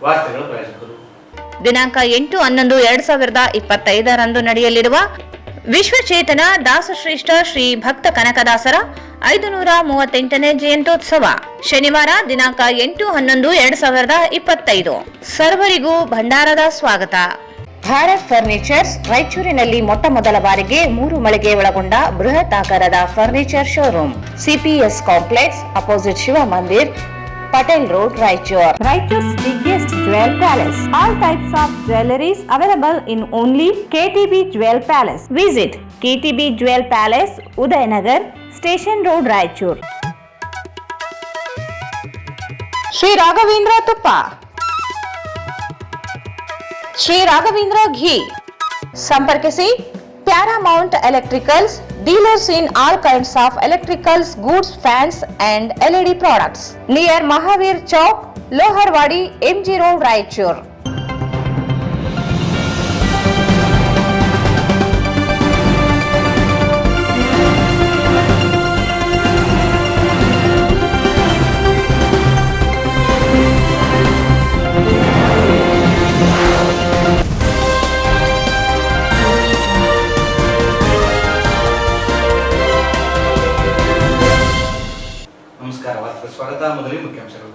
ವಾರ್ತೆಗಳ ಪ್ರಾಯೋಜಕರು. ದಿನಾಂಕ 8-11-2025 ನಡೆಯಲಿರುವ ವಿಶ್ವಚೇತನ ದಾಸಶ್ರೇಷ್ಠ ಶ್ರೀ ಭಕ್ತ ಕನಕದಾಸರ 538ನೇ ಜಯಂತ್ಯೋತ್ಸವ ಶನಿವಾರ ದಿನಾಂಕ 8-11-2025. ಸರ್ವರಿಗೂ ಭಂಡಾರದ ಸ್ವಾಗತ. ಭಾರತ್ ಫರ್ನಿಚರ್ಸ್ ರಾಯಚೂರಿನಲ್ಲಿ ಮೊಟ್ಟಮೊದಲ ಬಾರಿಗೆ 3 ಮಳಿಗೆ ಒಳಗೊಂಡ ಬೃಹತ್ ಆಕಾರದ furniture showroom, CPS complex opposite Shiva Mandir, Patel Road, Raichur. Raichur's biggest jewel palace. All types of jewelries available in only KTB Jewel Palace. Visit KTB Jewel Palace, Udayanagar, Station Road, Raichur. Sri Raghavendra Tuppa, Sri Raghavendra Ghee. ಸಂಪರ್ಕಿಸಿ Paramount Electricals, dealers in all kinds of electricals, goods, fans and LED products. Near Mahavir Chowk, Loharwadi, MG Road, Raichur. ಸ್ವಾಗತ. ಮೊದಲಿಗೆ ಮುಖ್ಯಾಂಶಗಳು.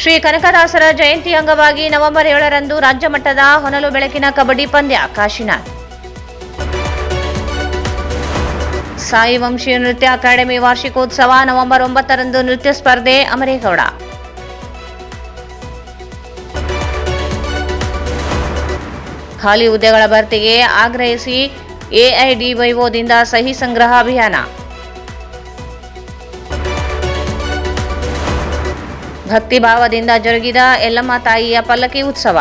ಶ್ರೀ ಕನಕದಾಸರ ಜಯಂತಿ ಅಂಗವಾಗಿ November 7ರಂದು ರಾಜ್ಯ ಮಟ್ಟದ ಹೊನಲು ಬೆಳಕಿನ ಕಬಡ್ಡಿ ಪಂದ್ಯ ಕಾಶಿನಾಥ್. ಸಾಯಿ ವಂಶೀಯ ನೃತ್ಯ ಅಕಾಡೆಮಿ ವಾರ್ಷಿಕೋತ್ಸವ ನವೆಂಬರ್ 9ರಂದು ನೃತ್ಯ ಸ್ಪರ್ಧೆ ಅಮರೇಗೌಡ. ಖಾಲಿ ಹುದ್ದೆಗಳ ಭರ್ತಿಗೆ ಆಗ್ರಹಿಸಿ ಎಐಡಿವೈಒದಿಂದ ಸಹಿ ಸಂಗ್ರಹ ಅಭಿಯಾನ. ಭಕ್ತಿ ಭಾವದಿಂದ ಜರುಗಿದ ಯಲ್ಲಮ್ಮ ತಾಯಿಯ ಪಲ್ಲಕ್ಕಿ ಉತ್ಸವ.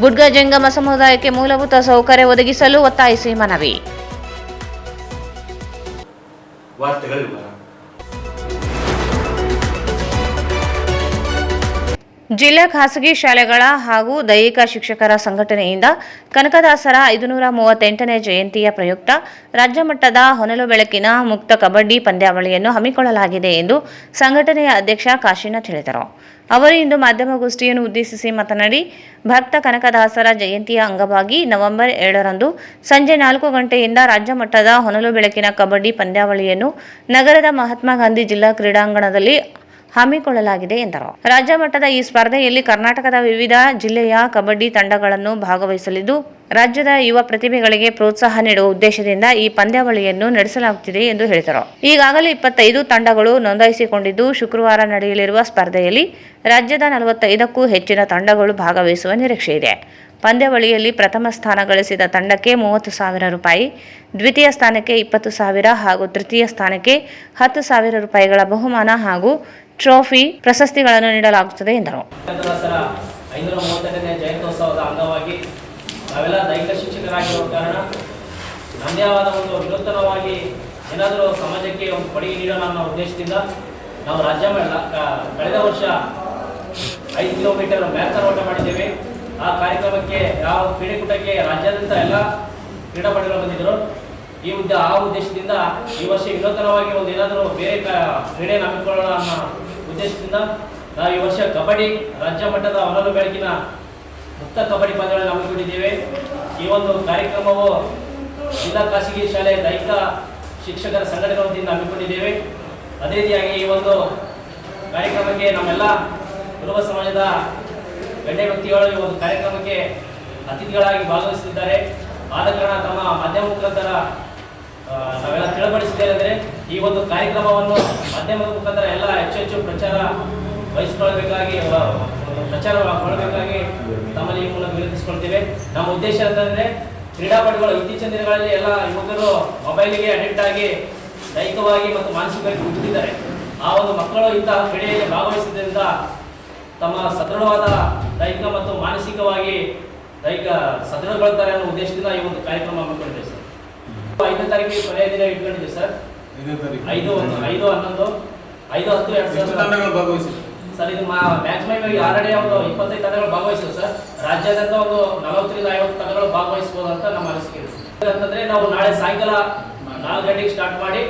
ಬುಡ್ಗ ಜಂಗಮ ಸಮುದಾಯಕ್ಕೆ ಮೂಲಭೂತ ಸೌಕರ್ಯ ಒದಗಿಸಲು ಒತ್ತಾಯಿಸಿ ಮನವಿ. ಜಿಲ್ಲಾ ಖಾಸಗಿ ಶಾಲೆಗಳ ಹಾಗೂ ದೈಹಿಕ ಶಿಕ್ಷಕರ ಸಂಘಟನೆಯಿಂದ ಕನಕದಾಸರ 538ನೇ ಜಯಂತಿಯ ಪ್ರಯುಕ್ತ ರಾಜ್ಯ ಮಟ್ಟದ ಹೊನಲು ಬೆಳಕಿನ ಮುಕ್ತ ಕಬಡ್ಡಿ ಪಂದ್ಯಾವಳಿಯನ್ನು ಹಮ್ಮಿಕೊಳ್ಳಲಾಗಿದೆ ಎಂದು ಸಂಘಟನೆಯ ಅಧ್ಯಕ್ಷ ಕಾಶಿನಾಥ್ ಹೇಳಿದರು. ಅವರು ಇಂದು ಮಾಧ್ಯಮಗೋಷ್ಠಿಯನ್ನು ಉದ್ದೇಶಿಸಿ ಮಾತನಾಡಿ, ಭಕ್ತ ಕನಕದಾಸರ ಜಯಂತಿಯ ಅಂಗವಾಗಿ ನವೆಂಬರ್ 7ರಂದು ಸಂಜೆ 4 ಗಂಟೆಯಿಂದ ರಾಜ್ಯ ಮಟ್ಟದ ಹೊನಲು ಬೆಳಕಿನ ಕಬಡ್ಡಿ ಪಂದ್ಯಾವಳಿಯನ್ನು ನಗರದ ಮಹಾತ್ಮ ಗಾಂಧಿ ಜಿಲ್ಲಾ ಕ್ರೀಡಾಂಗಣದಲ್ಲಿ ಹಮ್ಮಿಕೊಳ್ಳಲಾಗಿದೆ ಎಂದರು. ರಾಜ್ಯ ಮಟ್ಟದ ಈ ಸ್ಪರ್ಧೆಯಲ್ಲಿ ಕರ್ನಾಟಕದ ವಿವಿಧ ಜಿಲ್ಲೆಯ ಕಬಡ್ಡಿ ತಂಡಗಳನ್ನು ಭಾಗವಹಿಸಲಿದ್ದು, ರಾಜ್ಯದ ಯುವ ಪ್ರತಿಭೆಗಳಿಗೆ ಪ್ರೋತ್ಸಾಹ ನೀಡುವ ಉದ್ದೇಶದಿಂದ ಈ ಪಂದ್ಯಾವಳಿಯನ್ನು ನಡೆಸಲಾಗುತ್ತಿದೆ ಎಂದು ಹೇಳಿದರು. ಈಗಾಗಲೇ 25 ತಂಡಗಳು ನೋಂದಾಯಿಸಿಕೊಂಡಿದ್ದು, ಶುಕ್ರವಾರ ನಡೆಯಲಿರುವ ಸ್ಪರ್ಧೆಯಲ್ಲಿ ರಾಜ್ಯದ 45ಕ್ಕೂ ಹೆಚ್ಚಿನ ತಂಡಗಳು ಭಾಗವಹಿಸುವ ನಿರೀಕ್ಷೆ ಇದೆ. ಪಂದ್ಯಾವಳಿಯಲ್ಲಿ ಪ್ರಥಮ ಸ್ಥಾನ ಗಳಿಸಿದ ತಂಡಕ್ಕೆ 30,000 ರೂಪಾಯಿ, ದ್ವಿತೀಯ ಸ್ಥಾನಕ್ಕೆ 20,000 ಹಾಗೂ ತೃತೀಯ ಸ್ಥಾನಕ್ಕೆ 10,000 ರೂಪಾಯಿಗಳ ಬಹುಮಾನ ಹಾಗೂ ಟ್ರೋಫಿ ಪ್ರಶಸ್ತಿಗಳನ್ನು ನೀಡಲಾಗುತ್ತದೆ ಎಂದರು. 538ನೇ ಜಯಂತ್ಯೋತ್ಸವದ ಅಂಗವಾಗಿ ನಾವೆಲ್ಲ ದೈಹಿಕ ಶಿಕ್ಷಕರಾಗಿರುವ ಕಾರಣ ನಮ್ಮದೇ ಆದ ಒಂದು ವಿನೂತನವಾಗಿ ಏನಾದರೂ ಸಮಾಜಕ್ಕೆ ಒಂದು ಕೊಡುಗೆ ನೀಡೋಣ ಅನ್ನೋ ಉದ್ದೇಶದಿಂದ ನಾವು ರಾಜ್ಯ ಕಳೆದ ವರ್ಷ 5 ಕಿಲೋಮೀಟರ್ ಮ್ಯಾರಥಾನ್ ಓಟ ಮಾಡಿದ್ದೇವೆ. ಆ ಕಾರ್ಯಕ್ರಮಕ್ಕೆ ಯಾವ ಕ್ರೀಡಾಕೂಟಕ್ಕೆ ರಾಜ್ಯಾದ್ಯಂತ ಎಲ್ಲ ಕ್ರೀಡಾಪಟುಗಳು ಬಂದಿದ್ದರು. ಆ ಉದ್ದೇಶದಿಂದ ಈ ವರ್ಷ ವಿನೂತನವಾಗಿ ಒಂದು ಏನಾದರೂ ಬೇರೆ ಕ್ರೀಡೆಯನ್ನು ಹಮ್ಮಿಕೊಳ್ಳೋಣ ಅನ್ನೋ ಉದ್ದೇಶದಿಂದ ನಾವು ಈ ವರ್ಷ ಕಬಡ್ಡಿ ರಾಜ್ಯ ಮಟ್ಟದ ಹೊನಲು ಬೆಳಕಿನ ಮುಕ್ತ ಕಬಡ್ಡಿ ಪಂದ್ಯಗಳನ್ನು ಹಮ್ಮಿಕೊಂಡಿದ್ದೇವೆ. ಈ ಒಂದು ಕಾರ್ಯಕ್ರಮವು ಜಿಲ್ಲಾ ಖಾಸಗಿ ಶಾಲೆ ದೈಹಿಕ ಶಿಕ್ಷಕರ ಸಂಘಟನೆ ವತಿಯಿಂದ ಹಮ್ಮಿಕೊಂಡಿದ್ದೇವೆ. ಅದೇ ರೀತಿಯಾಗಿ ಈ ಒಂದು ಕಾರ್ಯಕ್ರಮಕ್ಕೆ ನಮ್ಮೆಲ್ಲ ಕುರುಬ ಸಮಾಜದ ಗಣ್ಯ ವ್ಯಕ್ತಿಗಳು ಈ ಒಂದು ಕಾರ್ಯಕ್ರಮಕ್ಕೆ ಅತಿಥಿಗಳಾಗಿ ಭಾಗವಹಿಸುತ್ತಿದ್ದಾರೆ. ಆದ ಕಾರಣ ತಮ್ಮ ಮಾಧ್ಯಮ ಮುಖಾಂತರ ನಾವೆಲ್ಲ ತಿಳಿಪಡಿಸಿದ್ದೇನೆಂದರೆ ಈ ಒಂದು ಕಾರ್ಯಕ್ರಮವನ್ನು ಮಾಧ್ಯಮದ ಮುಖಾಂತರ ಎಲ್ಲ ಹೆಚ್ಚು ಪ್ರಚಾರ ವಹಿಸಿಕೊಳ್ಳಬೇಕಾಗಿ ತಮ್ಮಲ್ಲಿ ಈ ಮೂಲಕ ವಿನಂತಿಸಿಕೊಳ್ತೇವೆ. ನಮ್ಮ ಉದ್ದೇಶ ಅಂತಂದರೆ ಕ್ರೀಡಾಪಟುಗಳು ಇತ್ತೀಚಿನ ದಿನಗಳಲ್ಲಿ ಎಲ್ಲ ಯುವಕರು ಮೊಬೈಲಿಗೆ ಅಡಿಕ್ಟ್ ಆಗಿ ದೈಹಿಕವಾಗಿ ಮತ್ತು ಮಾನಸಿಕವಾಗಿ ಕುಗ್ಗಿದ್ದಾರೆ. ಆ ಒಂದು ಮಕ್ಕಳು ಇಂತಹ ಕ್ರೀಡೆಯಲ್ಲಿ ಭಾಗವಹಿಸಿದ್ದರಿಂದ ತಮ್ಮ ಸದೃಢವಾದ ದೈಹಿಕ ಮತ್ತು ಮಾನಸಿಕವಾಗಿ ಸದೃಢಗೊಳ್ತಾರೆ ಅನ್ನೋ ಉದ್ದೇಶದಿಂದ ಈ ಒಂದು ಕಾರ್ಯಕ್ರಮ ಹಮ್ಮಿಕೊಂಡಿದ್ದೇವೆ ಸರ್. 5ನೇ ತಾರೀಕಿಗೆ ಕೊನೆಯ ದಿನ ಇಟ್ಕೊಂಡಿದ್ದೀವಿ ಸರ್. 5/10/2000 ಸರ್. ಇದು ಮ್ಯಾಕ್ಸಿಮಮ್ ಆಲ್ರೆಡಿ ಒಂದು 25 ತಂಡಗಳು ಭಾಗವಹಿಸಿವೆ ಸರ್. ರಾಜ್ಯಾದ್ಯಂತ ಒಂದು 40 ರಿಂದ 50 ತಂಡಗಳು ಭಾಗವಹಿಸಬಹುದು ಅಂತ ನಮ್ಮ ಅನಿಸಿಕೆ ಇದೆ. ಅಂತಂದರೆ ನಾವು ನಾಳೆ ಸಾಯಂಕಾಲ 4 ಗಂಟೆಗೆ ಸ್ಟಾರ್ಟ್ ಮಾಡಿ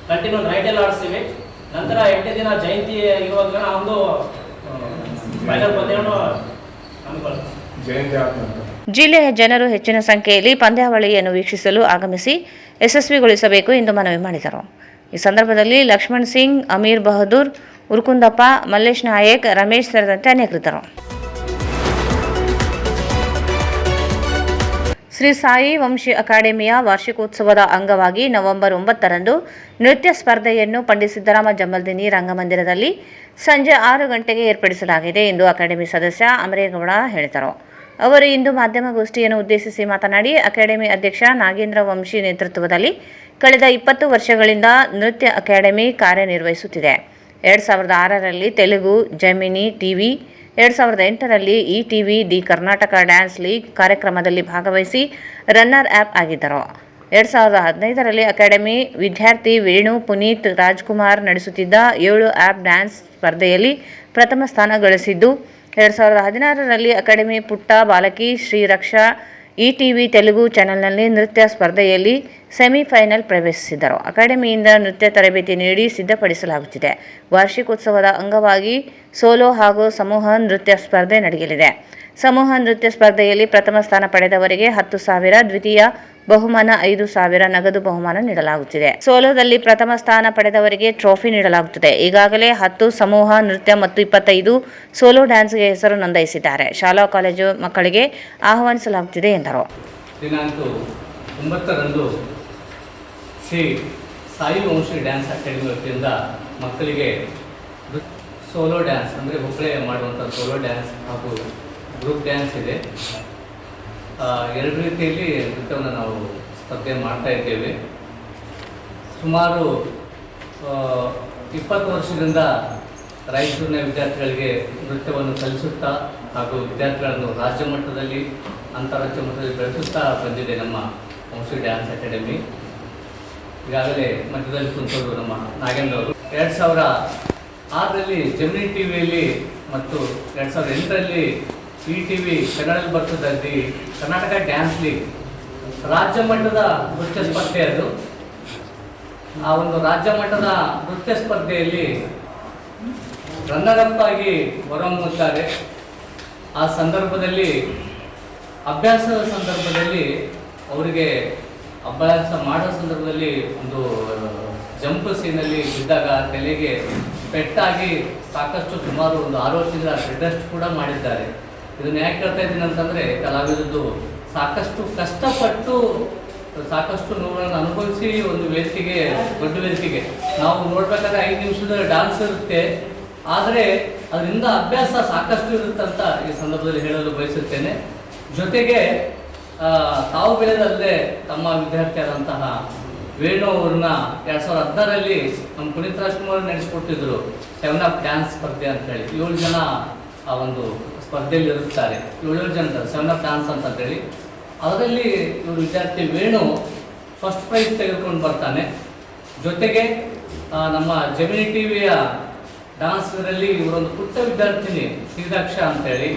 ಕಂಟಿನ್ಯೂ ನೈಟೆಲ್ಲ ಆಡಿಸ್ತೀವಿ. ನಂತರ 8ನೇ ದಿನ ಜಯಂತಿ ಇರುವಾಗ ಒಂದು ಫೈನಲ್ ಪಂದ್ಯವನ್ನು ಹಮ್ಮಿಕೊಳ್ಳುತ್ತೀವಿ. ಜಿಲ್ಲೆಯ ಜನರು ಹೆಚ್ಚಿನ ಸಂಖ್ಯೆಯಲ್ಲಿ ಪಂದ್ಯಾವಳಿಯನ್ನು ವೀಕ್ಷಿಸಲು ಆಗಮಿಸಿ ಯಶಸ್ವಿಗೊಳಿಸಬೇಕು ಎಂದು ಮನವಿ ಮಾಡಿದರು. ಈ ಸಂದರ್ಭದಲ್ಲಿ ಲಕ್ಷ್ಮಣ್ ಸಿಂಗ್, ಅಮೀರ್ ಬಹದ್ದೂರ್, ಉರ್ಕುಂದಪ್ಪ, ಮಲ್ಲೇಶ್ ನಾಯಕ್, ರಮೇಶ್ ಸೇರಿದಂತೆ ಅನೇಕರಿದ್ದರು. ಶ್ರೀ ಸಾಯಿ ವಂಶಿ ಅಕಾಡೆಮಿಯ ವಾರ್ಷಿಕೋತ್ಸವದ ಅಂಗವಾಗಿ ನವೆಂಬರ್ 9ರಂದು ನೃತ್ಯ ಸ್ಪರ್ಧೆಯನ್ನು ಪಂಡಿತ್ ಸಿದ್ದರಾಮ ಜಂಬಲ್ದಿನ್ನಿ ರಂಗಮಂದಿರದಲ್ಲಿ ಸಂಜೆ 6 ಗಂಟೆಗೆ ಏರ್ಪಡಿಸಲಾಗಿದೆ ಎಂದು ಅಕಾಡೆಮಿ ಸದಸ್ಯ ಅಮರೇಗೌಡ ಹೇಳಿದರು. ಅವರು ಇಂದು ಮಾಧ್ಯಮಗೋಷ್ಠಿಯನ್ನು ಉದ್ದೇಶಿಸಿ ಮಾತನಾಡಿ, ಅಕಾಡೆಮಿ ಅಧ್ಯಕ್ಷ ನಾಗೇಂದ್ರ ವಂಶಿ ನೇತೃತ್ವದಲ್ಲಿ ಕಳೆದ 20 ವರ್ಷಗಳಿಂದ ನೃತ್ಯ ಅಕಾಡೆಮಿ ಕಾರ್ಯನಿರ್ವಹಿಸುತ್ತಿದೆ. 2006ರಲ್ಲಿ ತೆಲುಗು ಜೆಮಿನಿ ಟಿವಿ, 2008ರಲ್ಲಿ ETV the Karnataka dance league ಕಾರ್ಯಕ್ರಮದಲ್ಲಿ ಭಾಗವಹಿಸಿ ರನ್ನರ್ ಅಪ್ ಆಗಿದ್ದರು. 2015ರಲ್ಲಿ ಅಕಾಡೆಮಿ ವಿದ್ಯಾರ್ಥಿ ವೇಣು ಪುನೀತ್ ರಾಜ್ಕುಮಾರ್ ನಡೆಸುತ್ತಿದ್ದ 7 ಆ್ಯಪ್ ಡ್ಯಾನ್ಸ್ ಸ್ಪರ್ಧೆಯಲ್ಲಿ ಪ್ರಥಮ ಸ್ಥಾನ ಗಳಿಸಿದ್ದು, 2016ರಲ್ಲಿ ಅಕಾಡೆಮಿ ಪುಟ್ಟ ಬಾಲಕಿ ಶ್ರೀರಕ್ಷಾ ETV ತೆಲುಗು ಚಾನೆಲ್ನಲ್ಲಿ ನೃತ್ಯ ಸ್ಪರ್ಧೆಯಲ್ಲಿ ಸೆಮಿಫೈನಲ್ ಪ್ರವೇಶಿಸಿದರು. ಅಕಾಡೆಮಿಯಿಂದ ನೃತ್ಯ ತರಬೇತಿ ನೀಡಿ ಸಿದ್ಧಪಡಿಸಲಾಗುತ್ತಿದೆ. ವಾರ್ಷಿಕೋತ್ಸವದ ಅಂಗವಾಗಿ ಸೋಲೋ ಹಾಗೂ ಸಮೂಹ ನೃತ್ಯ ಸ್ಪರ್ಧೆ ನಡೆಯಲಿದೆ. ಸಮೂಹ ನೃತ್ಯ ಸ್ಪರ್ಧೆಯಲ್ಲಿ ಪ್ರಥಮ ಸ್ಥಾನ ಪಡೆದವರಿಗೆ 10,000, ದ್ವಿತೀಯ ಬಹುಮಾನ 5,000 ನಗದು ಬಹುಮಾನ ನೀಡಲಾಗುತ್ತಿದೆ. ಸೋಲೋದಲ್ಲಿ ಪ್ರಥಮ ಸ್ಥಾನ ಪಡೆದವರಿಗೆ ಟ್ರೋಫಿ ನೀಡಲಾಗುತ್ತದೆ. ಈಗಾಗಲೇ 10 ಸಮೂಹ ನೃತ್ಯ ಮತ್ತು 25 ಸೋಲೋ ಡ್ಯಾನ್ಸ್ಗೆ ಹೆಸರು ನೋಂದಾಯಿಸಿದ್ದಾರೆ. ಶಾಲಾ ಕಾಲೇಜು ಮಕ್ಕಳಿಗೆ ಆಹ್ವಾನಿಸಲಾಗುತ್ತಿದೆ ಎಂದರು. ದಿನಾಂಕ 9ರಂದು ಶ್ರೀ ಸಾಯಿ ವಂಶಿ ಡ್ಯಾನ್ಸ್ ಅಕಾಡೆಮಿ ವತಿಯಿಂದ ಮಕ್ಕಳಿಗೆ ಸೋಲೋ ಡ್ಯಾನ್ಸ್ ಅಂದರೆ ಒಬ್ಬರೇ ಮಾಡುವಂಥ ಸೋಲೋ ಡ್ಯಾನ್ಸ್ ಹಾಗೂ ಗ್ರೂಪ್ ಡ್ಯಾನ್ಸ್ ಇದೆ. 2 ರೀತಿಯಲ್ಲಿ ನೃತ್ಯವನ್ನು ನಾವು ಸ್ಪರ್ಧೆ ಮಾಡ್ತಾ ಇದ್ದೇವೆ. ಸುಮಾರು 20 ವರ್ಷದಿಂದ ರಾಯಚೂರಿನ ವಿದ್ಯಾರ್ಥಿಗಳಿಗೆ ನೃತ್ಯವನ್ನು ಕಲಿಸುತ್ತಾ ಹಾಗೂ ವಿದ್ಯಾರ್ಥಿಗಳನ್ನು ರಾಜ್ಯ ಮಟ್ಟದಲ್ಲಿ ಅಂತಾರಾಜ್ಯ ಮಟ್ಟದಲ್ಲಿ ಬೆಳೆಸುತ್ತಾ ಬಂದಿದೆ ನಮ್ಮ ವಂಶಿ ಡ್ಯಾನ್ಸ್ ಅಕಾಡೆಮಿ. ಈಗಾಗಲೇ ಮಧ್ಯದಲ್ಲಿ ಕುಂತವರು ನಮ್ಮ ನಾಗೇಂದ್ರ ಅವರು 2006ರಲ್ಲಿ ಜೆಮಿನಿ ಟಿವಿಯಲ್ಲಿ ಮತ್ತು 2008ರಲ್ಲಿ ETV ಕನ್ನಡದಲ್ಲಿ ಬರ್ತದೆ ಕರ್ನಾಟಕ ಡ್ಯಾನ್ಸ್ ಲೀಗ್ ರಾಜ್ಯ ಮಟ್ಟದ ನೃತ್ಯ ಸ್ಪರ್ಧೆ ಅದು. ಆ ಒಂದು ರಾಜ್ಯ ಮಟ್ಟದ ನೃತ್ಯ ಸ್ಪರ್ಧೆಯಲ್ಲಿ ರನ್ನರ್ ಅಪ್ ಆಗಿ ಹೊರಹೊಮ್ಮುತ್ತಾರೆ. ಆ ಸಂದರ್ಭದಲ್ಲಿ ಅಭ್ಯಾಸದ ಸಂದರ್ಭದಲ್ಲಿ ಅವರಿಗೆ ಅಭ್ಯಾಸ ಮಾಡೋ ಸಂದರ್ಭದಲ್ಲಿ ಒಂದು ಜಂಪ್ ಸೀನಲ್ಲಿ ಬಿದ್ದಾಗ ತಲೆಗೆ ಪೆಟ್ಟಾಗಿ ಸಾಕಷ್ಟು ಸುಮಾರು ಒಂದು 6 ವರ್ಷದಿಂದ ಬೆಡ್ ರೆಸ್ಟ್ ಕೂಡ ಮಾಡಿದ್ದಾರೆ. ಇದನ್ನು ಯಾಕೆ ಹೇಳ್ತಾ ಇದ್ದೀನಿ ಅಂತಂದರೆ, ಕಲಾವಿದರದ್ದು ಸಾಕಷ್ಟು ಕಷ್ಟಪಟ್ಟು ಸಾಕಷ್ಟು ನೋವುಗಳನ್ನು ಅನುಭವಿಸಿ ಒಂದು ವೇದಿಕೆಗೆ, ದೊಡ್ಡ ವೇದಿಕೆಗೆ ನಾವು ನೋಡ್ಬೇಕಾದ್ರೆ 5 ನಿಮಿಷದ ಡಾನ್ಸ್ ಇರುತ್ತೆ, ಆದರೆ ಅದರಿಂದ ಅಭ್ಯಾಸ ಸಾಕಷ್ಟು ಇರುತ್ತಂತ ಈ ಸಂದರ್ಭದಲ್ಲಿ ಹೇಳಲು ಬಯಸುತ್ತೇನೆ. ಜೊತೆಗೆ ತಾವು ಬೆಳೆದಲ್ಲದೆ ತಮ್ಮ ವಿದ್ಯಾರ್ಥಿಯಾದಂತಹ ವೇಣು ಅವ್ರನ್ನ 2016ರಲ್ಲಿ ನಮ್ಮ ಪುನೀತ್ ರಾಜ್ಕುಮಾರ್ ನಡೆಸಿಕೊಟ್ಟಿದ್ರು 7 ಅಪ್ ಡ್ಯಾನ್ಸ್ ಸ್ಪರ್ಧೆ ಅಂತ ಹೇಳಿ. 7 ಜನ ಆ ಒಂದು ಸ್ಪರ್ಧೆಯಲ್ಲಿ ಇರುತ್ತಾರೆ. 7 ಜನ 7 ಅಪ್ ಡ್ಯಾನ್ಸ್ ಅಂತೇಳಿ ಅದರಲ್ಲಿ ಇವರು ವಿದ್ಯಾರ್ಥಿ ವೇಣು ಫಸ್ಟ್ ಪ್ರೈಸ್ ತೆಗೆದುಕೊಂಡು ಬರ್ತಾನೆ. ಜೊತೆಗೆ ನಮ್ಮ ಜೆಮಿನಿ ಟಿವಿಯ ಡಾನ್ಸ್ನಲ್ಲಿ ಇವರೊಂದು ಪುಟ್ಟ ವಿದ್ಯಾರ್ಥಿನಿ ಶ್ರೀರಕ್ಷಾ ಅಂತೇಳಿ,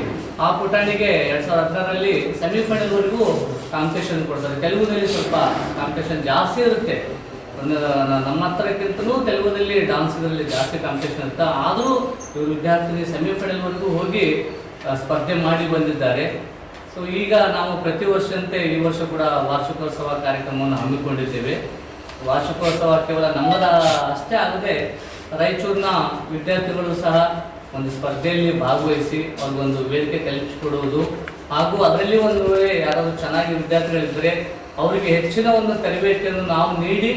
ಆ ಪುಟಾಣಿಗೆ 2016ರಲ್ಲಿ ಸೆಮಿಫೈನಲ್ವರೆಗೂ ಕಾಂಪಿಟೇಷನ್ ಕೊಡ್ತಾರೆ. ತೆಲುಗುದಲ್ಲಿ ಸ್ವಲ್ಪ ಕಾಂಪಿಟೇಷನ್ ಜಾಸ್ತಿ ಇರುತ್ತೆ, ನಮ್ಮ ಹತ್ರಕ್ಕಿಂತಲೂ ತೆಲುಗುದಲ್ಲಿ ಡಾನ್ಸ್ಗಳಲ್ಲಿ ಜಾಸ್ತಿ ಕಾಂಪಿಟೇಷನ್ ಇರುತ್ತೆ. ಆದರೂ ಇವರು ವಿದ್ಯಾರ್ಥಿನಿ ಸೆಮಿಫೈನಲ್ವರೆಗೂ ಹೋಗಿ ಸ್ಪರ್ಧೆ ಮಾಡಿ ಬಂದಿದ್ದಾರೆ. ಸೊ ಈಗ ನಾವು ಪ್ರತಿ ವರ್ಷದಂತೆ ಈ ವರ್ಷ ಕೂಡ ವಾರ್ಷಿಕೋತ್ಸವ ಕಾರ್ಯಕ್ರಮವನ್ನು ಹಮ್ಮಿಕೊಂಡಿದ್ದೇವೆ. ವಾರ್ಷಿಕೋತ್ಸವ ಕೇವಲ ನಮ್ಮದ ಅಷ್ಟೇ ಆಗದೆ ರಾಯಚೂರಿನ ವಿದ್ಯಾರ್ಥಿಗಳು ಸಹ ಒಂದು ಸ್ಪರ್ಧೆಯಲ್ಲಿ ಭಾಗವಹಿಸಿ ಅವ್ರಿಗೊಂದು ವೇದಿಕೆ ಕಲ್ಪಿಸಿಕೊಡುವುದು ಹಾಗೂ ಅದರಲ್ಲಿ ಒಂದು ವೇಳೆ ಯಾರಾದರೂ ಚೆನ್ನಾಗಿ ವಿದ್ಯಾರ್ಥಿಗಳಿದ್ದರೆ ಅವರಿಗೆ ಹೆಚ್ಚಿನ ಒಂದು ತರಬೇತಿಯನ್ನು ನಾವು ನೀಡಿ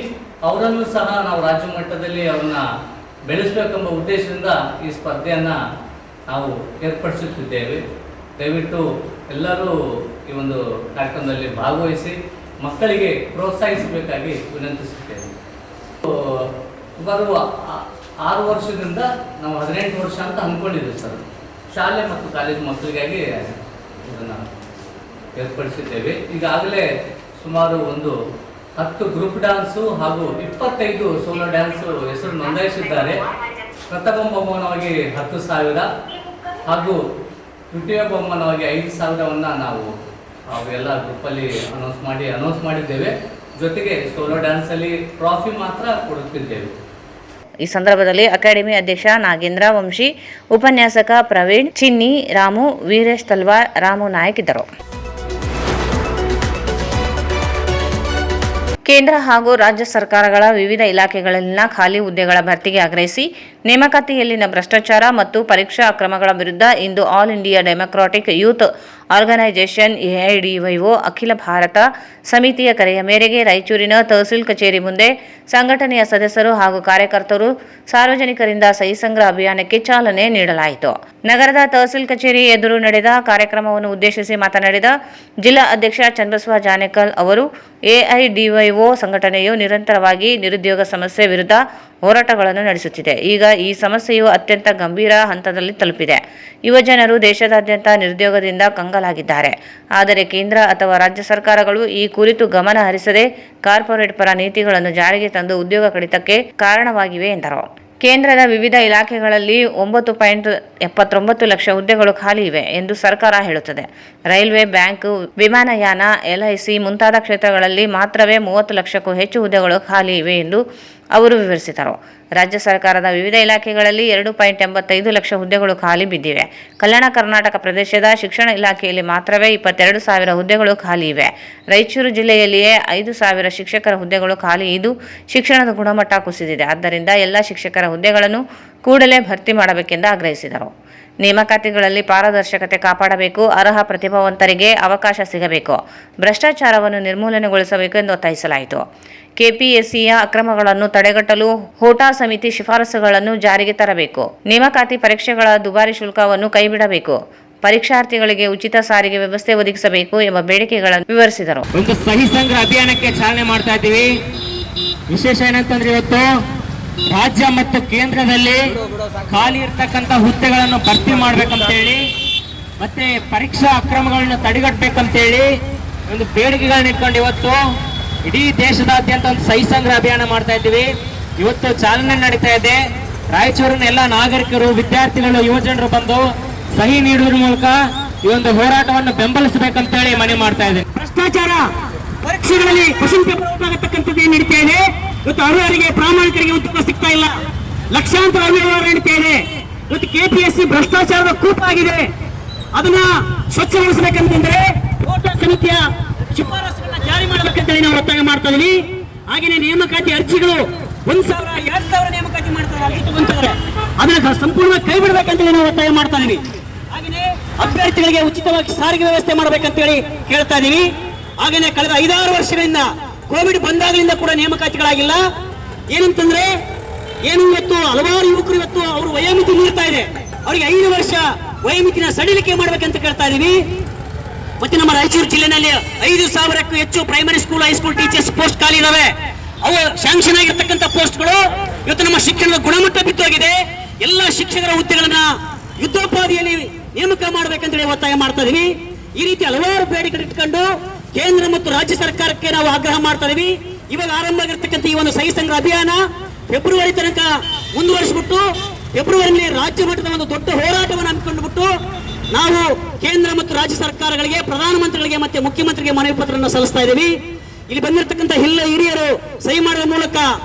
ಅವರನ್ನು ಸಹ ನಾವು ರಾಜ್ಯ ಮಟ್ಟದಲ್ಲಿ ಅವ್ರನ್ನ ಬೆಳೆಸಬೇಕೆಂಬ ಉದ್ದೇಶದಿಂದ ಈ ಸ್ಪರ್ಧೆಯನ್ನು ನಾವು ಏರ್ಪಡಿಸುತ್ತಿದ್ದೇವೆ. ದಯವಿಟ್ಟು ಎಲ್ಲರೂ ಈ ಒಂದು ಕಾರ್ಯಕ್ರಮದಲ್ಲಿ ಭಾಗವಹಿಸಿ ಮಕ್ಕಳಿಗೆ ಪ್ರೋತ್ಸಾಹಿಸಬೇಕಾಗಿ ವಿನಂತಿಸುತ್ತೇವೆ. ಸುಮಾರು 6 ವರ್ಷದಿಂದ ನಾವು 18 ವರ್ಷ ಅಂತ ಅಂದ್ಕೊಂಡಿದ್ದೀವಿ ಸರ್. ಶಾಲೆ ಮತ್ತು ಕಾಲೇಜು ಮಕ್ಕಳಿಗಾಗಿ ಇದನ್ನು ಏರ್ಪಡಿಸಿದ್ದೇವೆ. ಈಗಾಗಲೇ ಸುಮಾರು ಒಂದು 10 ಗ್ರೂಪ್ ಡ್ಯಾನ್ಸು ಹಾಗೂ 25 ಸೋಲೋ ಡ್ಯಾನ್ಸು ಹೆಸರು ನೋಂದಾಯಿಸಿದ್ದಾರೆ. ಪ್ರಥಮ ಬಹುಮಾನವಾಗಿ 10,000 ಹಾಗೂ ದ್ವಿತೀಯ ಬಹುಮಾನವಾಗಿ 5,000ವನ್ನು ನಾವು ಅವೆಲ್ಲ ಗ್ರೂಪಲ್ಲಿ ಅನೌನ್ಸ್ ಮಾಡಿದ್ದೇವೆ. ಜೊತೆಗೆ ಸೋಲೋ ಡ್ಯಾನ್ಸಲ್ಲಿ ಟ್ರಾಫಿ ಮಾತ್ರ ಕೊಡುತ್ತಿದ್ದೇವೆ. ಈ ಸಂದರ್ಭದಲ್ಲಿ ಅಕಾಡೆಮಿ ಅಧ್ಯಕ್ಷ ನಾಗೇಂದ್ರ ವಂಶಿ, ಉಪನ್ಯಾಸಕ ಪ್ರವೀಣ್ ಚಿನ್ನಿ, ರಾಮು, ವೀರೇಶ್ ತಲ್ವಾರ್, ರಾಮು ನಾಯಕ್ ಇದ್ದರು. ಕೇಂದ್ರ ಹಾಗೂ ರಾಜ್ಯ ಸರ್ಕಾರಗಳ ವಿವಿಧ ಇಲಾಖೆಗಳಲ್ಲಿನ ಖಾಲಿ ಹುದ್ದೆಗಳ ಭರ್ತಿಗೆ ಆಗ್ರಹಿಸಿ ನೇಮಕಾತಿಯಲ್ಲಿನ ಭ್ರಷ್ಟಾಚಾರ ಮತ್ತು ಪರೀಕ್ಷಾ ಅಕ್ರಮಗಳ ವಿರುದ್ಧ ಇಂದು all India democratic youth organisation AIDYO ಅಖಿಲ ಭಾರತ ಸಮಿತಿಯ ಕರೆಯ ಮೇರೆಗೆ ರಾಯಚೂರಿನ ತಹಸೀಲ್ ಕಚೇರಿ ಮುಂದೆ ಸಂಘಟನೆಯ ಸದಸ್ಯರು ಹಾಗೂ ಕಾರ್ಯಕರ್ತರು ಸಾರ್ವಜನಿಕರಿಂದ ಸಹಿ ಸಂಗ್ರಹ ಅಭಿಯಾನಕ್ಕೆ ಚಾಲನೆ ನೀಡಲಾಯಿತು. ನಗರದ ತಹಸೀಲ್ ಕಚೇರಿ ಎದುರು ನಡೆದ ಕಾರ್ಯಕ್ರಮವನ್ನು ಉದ್ದೇಶಿಸಿ ಮಾತನಾಡಿದ ಜಿಲ್ಲಾ ಅಧ್ಯಕ್ಷ ಚನ್ನಬಸವ ಜಾನೇಕಲ್ ಅವರು, AIDYO ಸಂಘಟನೆಯು ನಿರಂತರವಾಗಿ ನಿರುದ್ಯೋಗ ಸಮಸ್ಯೆ ವಿರುದ್ಧ ಹೋರಾಟಗಳನ್ನು ನಡೆಸುತ್ತಿದೆ. ಈಗ ಈ ಸಮಸ್ಯೆಯು ಅತ್ಯಂತ ಗಂಭೀರ ಹಂತದಲ್ಲಿ ತಲುಪಿದೆ. ಯುವಜನರು ದೇಶದಾದ್ಯಂತ ನಿರುದ್ಯೋಗದಿಂದ ಕಂಗಾಲಾಗಿದ್ದಾರೆ. ಆದರೆ ಕೇಂದ್ರ ಅಥವಾ ರಾಜ್ಯ ಸರ್ಕಾರಗಳು ಈ ಕುರಿತು ಗಮನ ಹರಿಸದೆ ಕಾರ್ಪೊರೇಟ್ ಪರ ನೀತಿಗಳನ್ನು ಜಾರಿಗೆ ತಂದು ಉದ್ಯೋಗ ಕಡಿತಕ್ಕೆ ಕಾರಣವಾಗಿವೆ ಎಂದರು. ಕೇಂದ್ರದ ವಿವಿಧ ಇಲಾಖೆಗಳಲ್ಲಿ 9.79 ಲಕ್ಷ ಹುದ್ದೆಗಳು ಖಾಲಿ ಇವೆ ಎಂದು ಸರ್ಕಾರ ಹೇಳುತ್ತದೆ. ರೈಲ್ವೆ, ಬ್ಯಾಂಕ್, ವಿಮಾನಯಾನ, LIC ಮುಂತಾದ ಕ್ಷೇತ್ರಗಳಲ್ಲಿ ಮಾತ್ರವೇ 30 ಲಕ್ಷಕ್ಕೂ ಹೆಚ್ಚು ಹುದ್ದೆಗಳು ಖಾಲಿ ಇವೆ ಎಂದು ಅವರು ವಿವರಿಸಿದರು. ರಾಜ್ಯ ಸರ್ಕಾರದ ವಿವಿಧ ಇಲಾಖೆಗಳಲ್ಲಿ 2.85 ಲಕ್ಷ ಹುದ್ದೆಗಳು ಖಾಲಿ ಬಿದ್ದಿವೆ. ಕಲ್ಯಾಣ ಕರ್ನಾಟಕ ಪ್ರದೇಶದ ಶಿಕ್ಷಣ ಇಲಾಖೆಯಲ್ಲಿ ಮಾತ್ರವೇ 22,000 ಹುದ್ದೆಗಳು ಖಾಲಿ ಇವೆ. ರಾಯಚೂರು ಜಿಲ್ಲೆಯಲ್ಲಿಯೇ 5,000 ಶಿಕ್ಷಕರ ಹುದ್ದೆಗಳು ಖಾಲಿ ಇದ್ದು ಶಿಕ್ಷಣದ ಗುಣಮಟ್ಟ ಕುಸಿದಿದೆ. ಆದ್ದರಿಂದ ಎಲ್ಲ ಶಿಕ್ಷಕರ ಹುದ್ದೆಗಳನ್ನು ಕೂಡಲೇ ಭರ್ತಿ ಮಾಡಬೇಕೆಂದು ಆಗ್ರಹಿಸಿದರು. ನೇಮಕಾತಿಗಳಲ್ಲಿ ಪಾರದರ್ಶಕತೆ ಕಾಪಾಡಬೇಕು, ಅರ್ಹ ಪ್ರತಿಭಾವಂತರಿಗೆ ಅವಕಾಶ ಸಿಗಬೇಕು, ಭ್ರಷ್ಟಾಚಾರವನ್ನು ನಿರ್ಮೂಲನೆಗೊಳಿಸಬೇಕು ಎಂದು ಒತ್ತಾಯಿಸಲಾಯಿತು. KPSCಯ ಅಕ್ರಮಗಳನ್ನು ತಡೆಗಟ್ಟಲು ಹೋಟಾ ಸಮಿತಿ ಶಿಫಾರಸುಗಳನ್ನು ಜಾರಿಗೆ ತರಬೇಕು. ನೇಮಕಾತಿ ಪರೀಕ್ಷೆಗಳ ದುಬಾರಿ ಶುಲ್ಕವನ್ನು ಕೈಬಿಡಬೇಕು. ಪರೀಕ್ಷಾರ್ಥಿಗಳಿಗೆ ಉಚಿತ ಸಾರಿಗೆ ವ್ಯವಸ್ಥೆ ಒದಗಿಸಬೇಕು ಎಂಬ ಬೇಡಿಕೆಗಳನ್ನು ವಿವರಿಸಿದರು. ಒಂದು ಸಹಿ ಸಂಗ್ರಹ ಅಭಿಯಾನಕ್ಕೆ ಚಾಲನೆ ಮಾಡ್ತಾ ಇದ್ದೀವಿ. ವಿಶೇಷ ಏನಂತಂದ್ರೆ ಇವತ್ತು ರಾಜ್ಯ ಮತ್ತು ಕೇಂದ್ರದಲ್ಲಿ ಖಾಲಿ ಇರ್ತಕ್ಕಂಥ ಹುದ್ದೆಗಳನ್ನು ಭರ್ತಿ ಮಾಡ್ಬೇಕಂತೇಳಿ ಮತ್ತೆ ಪರೀಕ್ಷಾ ಅಕ್ರಮಗಳನ್ನು ತಡೆಗಟ್ಟಬೇಕಂತೇಳಿ ಒಂದು ಬೇಡಿಕೆಗಳನ್ನ ಇಟ್ಕೊಂಡು ಇವತ್ತು ಇಡೀ ದೇಶದಾದ್ಯಂತ ಒಂದು ಸಹಿ ಸಂಗ್ರಹ ಅಭಿಯಾನ ಮಾಡ್ತಾ ಇದ್ದೀವಿ. ಇವತ್ತು ಚಾಲನೆ ನಡೀತಾ ಇದೆ. ರಾಯಚೂರಿನ ಎಲ್ಲ ನಾಗರಿಕರು, ವಿದ್ಯಾರ್ಥಿಗಳು, ಯುವಜನರು ಬಂದು ಸಹಿ ನೀಡುವುದರ ಮೂಲಕ ಈ ಒಂದು ಹೋರಾಟವನ್ನು ಬೆಂಬಲಿಸಬೇಕಂತೇಳಿ ಮನವಿ ಮಾಡ್ತಾ ಇದೆ. ಭ್ರಷ್ಟಾಚಾರ ಪರೀಕ್ಷೆಗಳಲ್ಲಿ ಕ್ವಶನ್ ಪೇಪರ್ ಹೋಗತಕ್ಕಂಥದ್ದು ಏನು ನಡೀತಾ ಇದೆ. ಇವತ್ತು ಅರ್ಹರಿಗೆ, ಪ್ರಾಮಾಣಿಕರಿಗೆ ಉದ್ಯೋಗ ಸಿಗ್ತಾ ಇಲ್ಲ. ಲಕ್ಷಾಂತರ ಅವ್ಯವಹಾರ ನಡೀತಾ ಇದೆ. ಇವತ್ತು KPSC ಭ್ರಷ್ಟಾಚಾರದ ಕೂಪ ಆಗಿದೆ. ಅದನ್ನ ಸ್ವಚ್ಛಗೊಳಿಸಬೇಕಂತಂದ್ರೆ ಹೋಟಾ ಸಮಿತಿಯ ಶಿಫಾರಸುಗಳನ್ನ ಜಾರಿ ಮಾಡಬೇಕಂತೇಳಿ ನಾವು ಒತ್ತಾಯ ಮಾಡ್ತಾ ಇದೀವಿ. ಹಾಗೆಯೇ ನೇಮಕಾತಿ ಅರ್ಜಿಗಳು 1,000, 2,000 ನೇಮಕಾತಿ ಮಾಡ್ತಾರೆ, ಅರ್ಜಿ ತಗೊಂತಾರೆ. ಅದನ್ನ ಸಂಪೂರ್ಣವಾಗಿ ಕೈ ಬಿಡಬೇಕಂತೇಳಿ ನಾವು ಒತ್ತಾಯ ಮಾಡ್ತಾ ಇದೀವಿ. ಹಾಗೆಯೇ ಅಭ್ಯರ್ಥಿಗಳಿಗೆ ಉಚಿತವಾಗಿ ಸಾರಿಗೆ ವ್ಯವಸ್ಥೆ ಮಾಡಬೇಕಂತೇಳಿ ಕೇಳ್ತಾ ಇದೀವಿ. ಹಾಗೆಯೇ ಕಳೆದ 5-6 ವರ್ಷಗಳಿಂದ ಕೋವಿಡ್ ಬಂದಾಗಲಿಂದ ಕೂಡ ನೇಮಕಾತಿಗಳಾಗಿಲ್ಲ. ಏನಂತಂದ್ರೆ ಇವತ್ತು ಹಲವಾರು ಯುವಕರು ಇವತ್ತು ಅವರು ವಯೋಮಿತಿ ಮೀರ್ತಾ ಇದೆ. ಅವರಿಗೆ 5 ವರ್ಷ ವಯೋಮಿತಿನ ಸಡಿಲಿಕೆ ಮಾಡ್ಬೇಕಂತ ಕೇಳ್ತಾ ಇದೀವಿ. ಮತ್ತೆ ನಮ್ಮ ರಾಯಚೂರು ಜಿಲ್ಲೆನಲ್ಲಿ 5,000ಕ್ಕೂ ಹೆಚ್ಚು primary school, high school teachers post ಖಾಲಿ ಇದಾವೆ. ಅವು ಶಾಂಕ್ಷನ್ ಆಗಿರ್ತಕ್ಕಂಥ ಪೋಸ್ಟ್ಗಳು. ಇವತ್ತು ನಮ್ಮ ಶಿಕ್ಷಣದ ಗುಣಮಟ್ಟ ಬಿತ್ತೋಗಿದೆ. ಎಲ್ಲ ಶಿಕ್ಷಕರ ಹುದ್ದೆಗಳನ್ನ ಯುದ್ಧೋಪಾದಿಯಲ್ಲಿ ನೇಮಕ ಮಾಡಬೇಕಂತೇಳಿ ಒತ್ತಾಯ ಮಾಡ್ತಾ ಇದೀವಿ. ಈ ರೀತಿ ಹಲವಾರು ಬೇಡಿಕೆ ಇಟ್ಕೊಂಡು ಕೇಂದ್ರ ಮತ್ತು ರಾಜ್ಯ ಸರ್ಕಾರಕ್ಕೆ ನಾವು ಆಗ್ರಹ ಮಾಡ್ತಾ ಇದೀವಿ. ಇವಾಗ ಆರಂಭ ಆಗಿರ್ತಕ್ಕಂಥ ಈ ಒಂದು ಸಹಿ ಸಂಗ್ರಹ ಅಭಿಯಾನ ಫೆಬ್ರವರಿ ತನಕ ಮುಂದುವರಿಸಿಬಿಟ್ಟು ಫೆಬ್ರವರಿಯಲ್ಲಿ ರಾಜ್ಯ ಮಟ್ಟದ ಒಂದು ದೊಡ್ಡ ಹೋರಾಟವನ್ನು ಹಮ್ಮಿಕೊಂಡ್ಬಿಟ್ಟು ನಾವು ಕೇಂದ್ರ ಮತ್ತು ರಾಜ್ಯ ಸರ್ಕಾರಗಳಿಗೆ, ಪ್ರಧಾನಮಂತ್ರಿಗಳಿಗೆ ಮತ್ತೆ ಮುಖ್ಯಮಂತ್ರಿಗೆ ಮನವಿ ಪತ್ರವನ್ನು ಸಲ್ಲಿಸ್ತಾ ಇದ್ದೀವಿ. ಇಲ್ಲಿ ಬಂದಿರತಕ್ಕಂಥ ಹಿರಿಯರು ಸಹಿ ಮಾಡುವ ಮೂಲಕ,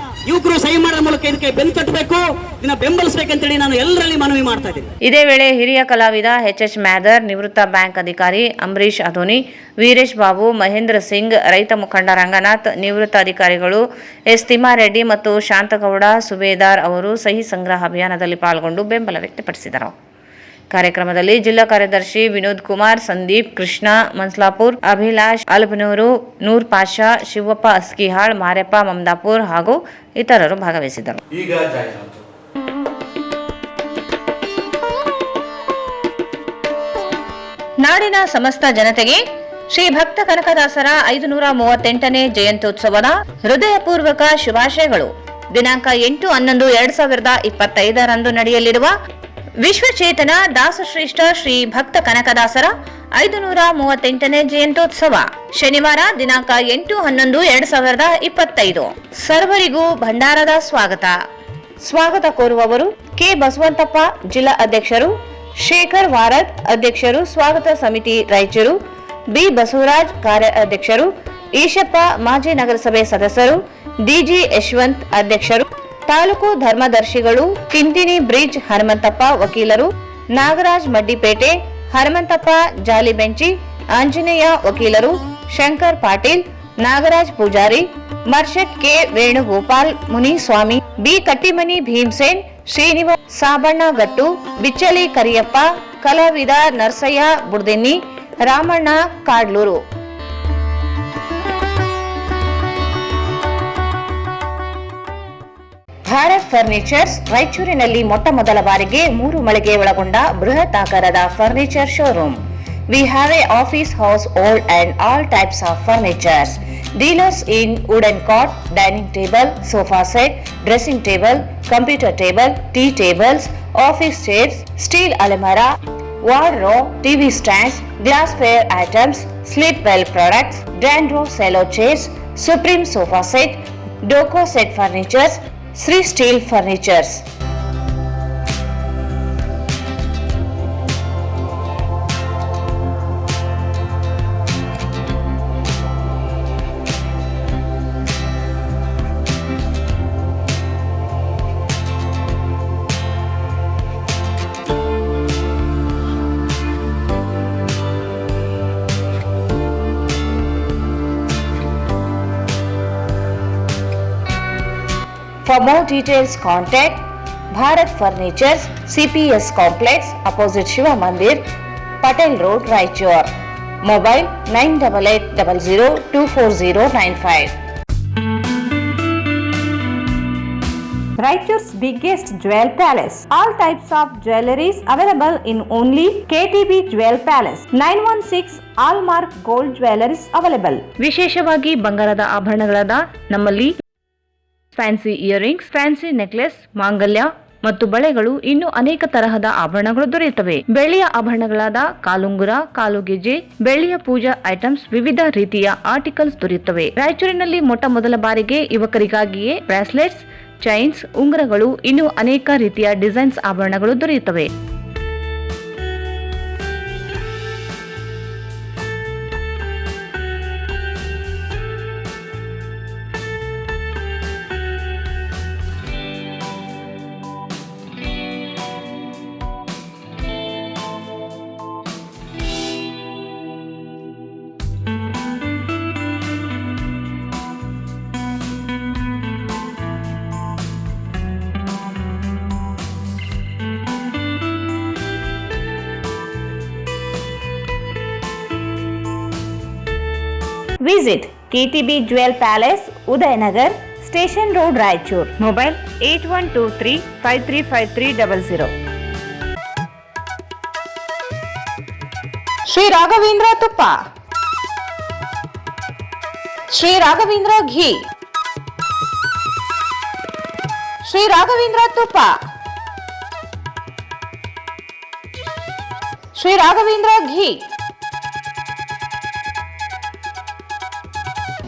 ಯುವಕರು ಸಹಿ ಮಾಡುವ ಮೂಲಕ ಇದಕ್ಕೆ ಬೆನ್ನು ತಟ್ಟಬೇಕು, ಇದನ್ನ ಬೆಂಬಲಿಸಬೇಕಂತೇಳಿ ನಾನು ಎಲ್ಲರಲ್ಲಿ ಮನವಿ ಮಾಡ್ತಾ ಇದ್ದೀನಿ. ಇದೇ ವೇಳೆ ಹಿರಿಯ ಕಲಾವಿದ HH ಮ್ಯಾದರ್, ನಿವೃತ್ತ ಬ್ಯಾಂಕ್ ಅಧಿಕಾರಿ ಅಂಬರೀಶ್ ಅಧೋನಿ, ವೀರೇಶ್ ಬಾಬು, ಮಹೇಂದ್ರ ಸಿಂಗ್, ರೈತ ಮುಖಂಡ ರಂಗನಾಥ್, ನಿವೃತ್ತ ಅಧಿಕಾರಿಗಳು S ತಿಮ್ಮಾರೆಡ್ಡಿ ಮತ್ತು ಶಾಂತಗೌಡ ಸುಬೇದಾರ್ ಅವರು ಸಹಿ ಸಂಗ್ರಹ ಅಭಿಯಾನದಲ್ಲಿ ಪಾಲ್ಗೊಂಡು ಬೆಂಬಲ ವ್ಯಕ್ತಪಡಿಸಿದರು. ಕಾರ್ಯಕ್ರಮದಲ್ಲಿ ಜಿಲ್ಲಾ ಕಾರ್ಯದರ್ಶಿ ವಿನೋದ್ ಕುಮಾರ್, ಸಂದೀಪ್, ಕೃಷ್ಣ ಮನ್ಸ್ಲಾಪುರ್, ಅಭಿಲಾಷ್ ಅಲ್ಬನೂರು, ನೂರ್ ಪಾಷಾ, ಶಿವಪ್ಪ ಅಸ್ಕಿಹಾಳ್, ಮಾರೆಪ್ಪ ಮಮದಾಪುರ್ ಹಾಗೂ ಇತರರು ಭಾಗವಹಿಸಿದರು. ಈಗ ಜಾಹೀರಾತು. ನಾಡಿನ ಸಮಸ್ತ ಜನತೆಗೆ ಶ್ರೀ ಭಕ್ತ ಕನಕದಾಸರ 538ನೇ ಜಯಂತ್ಯೋತ್ಸವದ ಹೃದಯಪೂರ್ವಕ ಶುಭಾಶಯಗಳು. ದಿನಾಂಕ 8/11/2025 ನಡೆಯಲಿರುವ ವಿಶ್ವಚೇತನ ದಾಸಶ್ರೇಷ್ಠ ಶ್ರೀ ಭಕ್ತ ಕನಕದಾಸರ 538ನೇ ಜಯಂತ್ಯೋತ್ಸವ ಶನಿವಾರ ದಿನಾಂಕ 8/11/2025. ಸರ್ವರಿಗೂ ಭಂಡಾರದ ಸ್ವಾಗತ ಕೋರುವವರು ಕೆ ಬಸವಂತಪ್ಪ, ಜಿಲ್ಲಾ ಅಧ್ಯಕ್ಷರು, ಶೇಖರ್ ವಾರದ್, ಅಧ್ಯಕ್ಷರು, ಸ್ವಾಗತ ಸಮಿತಿ ರಾಯಚೂರು, ಬಿ ಬಸವರಾಜ್ ಕಾರ್ಯಾಧ್ಯಕ್ಷರು, ಈಶಪ್ಪ ಮಾಜಿ ನಗರಸಭೆ ಸದಸ್ಯರು, ಡಿಜಿ ಯಶವಂತ್ ಅಧ್ಯಕ್ಷರು, ತಾಲೂಕು ಧರ್ಮದರ್ಶಿಗಳು, ತಿಂತಿನಿ ಬ್ರಿಡ್ಜ್ ಹನುಮಂತಪ್ಪ ವಕೀಲರು, ನಾಗರಾಜ್ ಮಡ್ಡಿಪೇಟೆ, ಹನುಮಂತಪ್ಪ ಜಾಲಿಬೆಂಚಿ, ಆಂಜನೇಯ ವಕೀಲರು, ಶಂಕರ್ ಪಾಟೀಲ್, ನಾಗರಾಜ್ ಪೂಜಾರಿ, ಮರ್ಷದ್ ಕೆ ವೇಣುಗೋಪಾಲ್ ಮುನಿಸ್ವಾಮಿ, ಬಿ ಕಟ್ಟಿಮನಿ ಭೀಮಸೇನ್, ಶ್ರೀನಿವಾಸ್ ಸಾಬಣ್ಣಗಟ್ಟು, ಬಿಚ್ಚಲಿ ಕರಿಯಪ್ಪ, ಕಲಾವಿದ ನರಸಯ್ಯ ಬುಡ್ದಿನ್ನಿ, ರಾಮಣ್ಣ ಕಾಡ್ಲೂರು. ಭಾರತ್ ಫರ್ನಿಚರ್ಸ್ ರಾಯಚೂರಿನಲ್ಲಿ ಮೊಟ್ಟ ಮೊದಲ ಬಾರಿಗೆ 3 ಮಳಿಗೆ ಒಳಗೊಂಡ ಬೃಹತ್ ಆಕಾರದ furniture showroom. We have a office, household and all types of furnitures. Dealers in wooden cot, dining table, sofa set, dressing table, computer table, tea tables, office chairs, steel almirah, wardrobe, TV stands, glassware items, sleepwell products, Dandro cello chairs, Supreme sofa set, Doco set furnitures, Sri Steel furnitures. For more details, contact Bharat Furnitures, CPS Complex, opposite Shiva Mandir, Patel Road, Raichur. Mobile 9880024095. Raichur's biggest jewel palace. All types of jewelries available in only KTB Jewel Palace. 916 Allmark Gold Jewelries available. ವಿಶೇಷವಾಗಿ ಬಂಗಾರದ ಆಭರಣಗಳಾದ ನಮ್ಮಲ್ಲಿ fancy earrings, fancy necklace, ಮಾಂಗಲ್ಯ ಮತ್ತು ಬಳೆಗಳು, ಇನ್ನು ಅನೇಕ ತರಹದ ಆಭರಣಗಳು ದೊರೆಯುತ್ತವೆ. ಬೆಳ್ಳಿಯ ಆಭರಣಗಳಾದ ಕಾಲುಂಗುರ, ಕಾಲುಗೆಜೆ, ಬೆಳ್ಳಿಯ ಪೂಜಾ ಐಟಮ್ಸ್, ವಿವಿಧ ರೀತಿಯ ಆರ್ಟಿಕಲ್ಸ್ ದೊರೆಯುತ್ತವೆ. ರಾಯಚೂರಿನಲ್ಲಿ ಮೊಟ್ಟ ಮೊದಲ ಬಾರಿಗೆ ಯುವಕರಿಗಾಗಿಯೇ ಬ್ರಾಸ್ಲೆಟ್ಸ್, ಚೈನ್ಸ್, ಉಂಗುರಗಳು, ಇನ್ನು ಅನೇಕ ರೀತಿಯ ಡಿಸೈನ್ಸ್ ಆಭರಣಗಳು ದೊರೆಯುತ್ತವೆ. Visit KTB Jewel Palace, Udayanagar, Station Road, Raichur. Mobile 8123535300. Shri Raghavendra ತುಪ್ಪ, ಶ್ರೀ ರಾಘವೇಂದ್ರ ಘೀ, ಶ್ರೀ ರಾಘವೇಂದ್ರ ತುಪ್ಪ, ಶ್ರೀ ರಾಘವೇಂದ್ರ ಘೀ.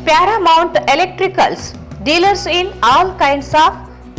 Paramount Electricals, dealers in all kinds of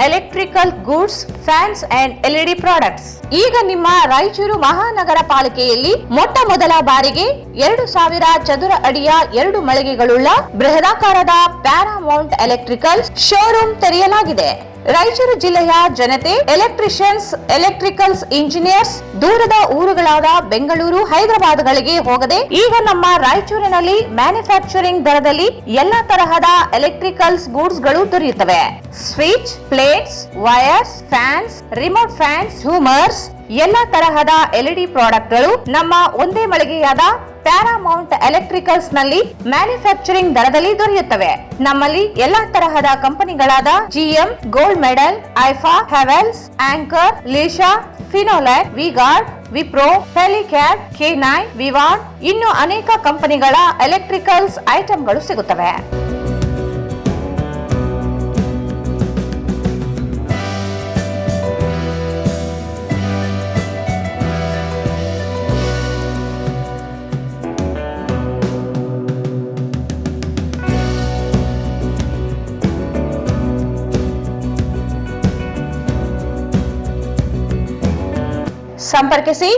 electrical goods, fans and LED products. ಈಗ ನಿಮ್ಮ ರಾಯಚೂರು ಮಹಾನಗರ ಪಾಲಿಕೆಯಲ್ಲಿ ಮೊಟ್ಟ ಮೊದಲ ಬಾರಿಗೆ 2000 ಚದುರ ಅಡಿಯ 2 ಮಳಿಗೆಗಳುಳ್ಳ ಬೃಹದಾಕಾರದ ಪ್ಯಾರಾಮೌಂಟ್ ಎಲೆಕ್ಟ್ರಿಕಲ್ಸ್ ಶೋರೂಮ್ ತೆರೆಯಲಾಗಿದೆ. ರಾಯಚೂರು ಜಿಲ್ಲೆಯ ಜನತೆ ಎಲೆಕ್ಟ್ರಿಷಿಯನ್ಸ್, ಎಲೆಕ್ಟ್ರಿಕಲ್ಸ್ ಇಂಜಿನಿಯರ್ಸ್ ದೂರದ ಊರುಗಳಾದ ಬೆಂಗಳೂರು, ಹೈದರಾಬಾದ್ಗಳಿಗೆ ಹೋಗದೆ ಈಗ ನಮ್ಮ ರಾಯಚೂರಿನಲ್ಲಿ ಮ್ಯಾನುಫ್ಯಾಕ್ಚರಿಂಗ್ ದರದಲ್ಲಿ ಎಲ್ಲಾ ತರಹದ ಎಲೆಕ್ಟ್ರಿಕಲ್ಸ್ ಗೂಡ್ಸ್ ಗಳು ದೊರೆಯುತ್ತವೆ. Switch, plates, wires, fans, remote fans, humours, ಎಲ್ಲಾ ತರಹದ ಎಲ್ಇಡಿ ಪ್ರಾಡಕ್ಟ್ಗಳು ನಮ್ಮ ಒಂದೇ ಮಳಿಗೆಯಾದ ಪ್ಯಾರಾಮೌಂಟ್ ಎಲೆಕ್ಟ್ರಿಕಲ್ಸ್ ನಲ್ಲಿ ಮ್ಯಾನುಫ್ಯಾಕ್ಚರಿಂಗ್ ದರದಲ್ಲಿ ದೊರೆಯುತ್ತವೆ. ನಮ್ಮಲ್ಲಿ ಎಲ್ಲಾ ತರಹದ ಕಂಪನಿಗಳಾದ GM, ಗೋಲ್ಡ್ ಮೆಡಲ್, ಐಫಾ, ಹೆವೆಲ್ಸ್, ಆಂಕರ್, ಲೀಶಾ, ಫಿನೋಲೆಕ್, ವಿಗಾರ್ಡ್, ವಿಪ್ರೋ, ಹೆಲಿಕ್ಯಾಡ್, K9, ವಿವಾರ್ಡ್, ಇನ್ನು ಅನೇಕ ಕಂಪನಿಗಳ ಎಲೆಕ್ಟ್ರಿಕಲ್ಸ್ ಐಟಂಗಳು ಸಿಗುತ್ತವೆ. ಸಂಪರ್ಕಿಸಿ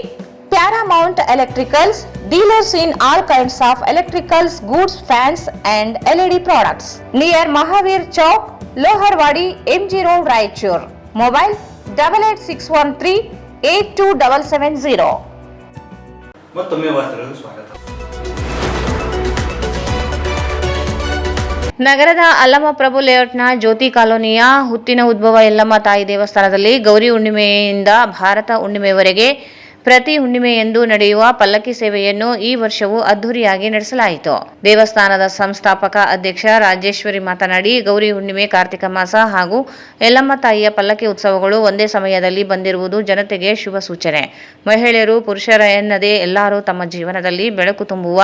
Paramount electricals, Dealers in all kinds of electricals, goods, fans and LED products. Near Mahavir Chowk, Loharwadi, MG Road, Raichur. Mobile 8861382770. ಮತ್ತೊಮ್ಮೆ ವಾರ್ತೆಗಳಿಗೆ ಸ್ವಾಗತ. ನಗರದ ಅಲ್ಲಮಪ್ರಭು ಲೇಔಟ್ನ ಜ್ಯೋತಿ ಕಾಲೋನಿಯ ಹುತ್ತಿನ ಉದ್ಭವ ಯಲ್ಲಮ್ಮ ತಾಯಿ ದೇವಸ್ಥಾನದಲ್ಲಿ ಗೌರಿ ಹುಣ್ಣಿಮೆಯಿಂದ ಭಾರತ ಹುಣ್ಣಿಮೆವರೆಗೆ ಪ್ರತಿ ಹುಣ್ಣಿಮೆಯಂದು ನಡೆಯುವ ಪಲ್ಲಕ್ಕಿ ಸೇವೆಯನ್ನು ಈ ವರ್ಷವೂ ಅದ್ದೂರಿಯಾಗಿ ನಡೆಸಲಾಯಿತು. ದೇವಸ್ಥಾನದ ಸಂಸ್ಥಾಪಕ ಅಧ್ಯಕ್ಷ ರಾಜೇಶ್ವರಿ ಮಾತನಾಡಿ, ಗೌರಿ ಹುಣ್ಣಿಮೆ, ಕಾರ್ತಿಕ ಮಾಸ ಹಾಗೂ ಯಲ್ಲಮ್ಮ ತಾಯಿಯ ಪಲ್ಲಕ್ಕಿ ಉತ್ಸವಗಳು ಒಂದೇ ಸಮಯದಲ್ಲಿ ಬಂದಿರುವುದು ಜನತೆಗೆ ಶುಭ ಸೂಚನೆ. ಮಹಿಳೆಯರು, ಪುರುಷರ ಎನ್ನದೇ ಎಲ್ಲರೂ ತಮ್ಮ ಜೀವನದಲ್ಲಿ ಬೆಳಕು ತುಂಬುವ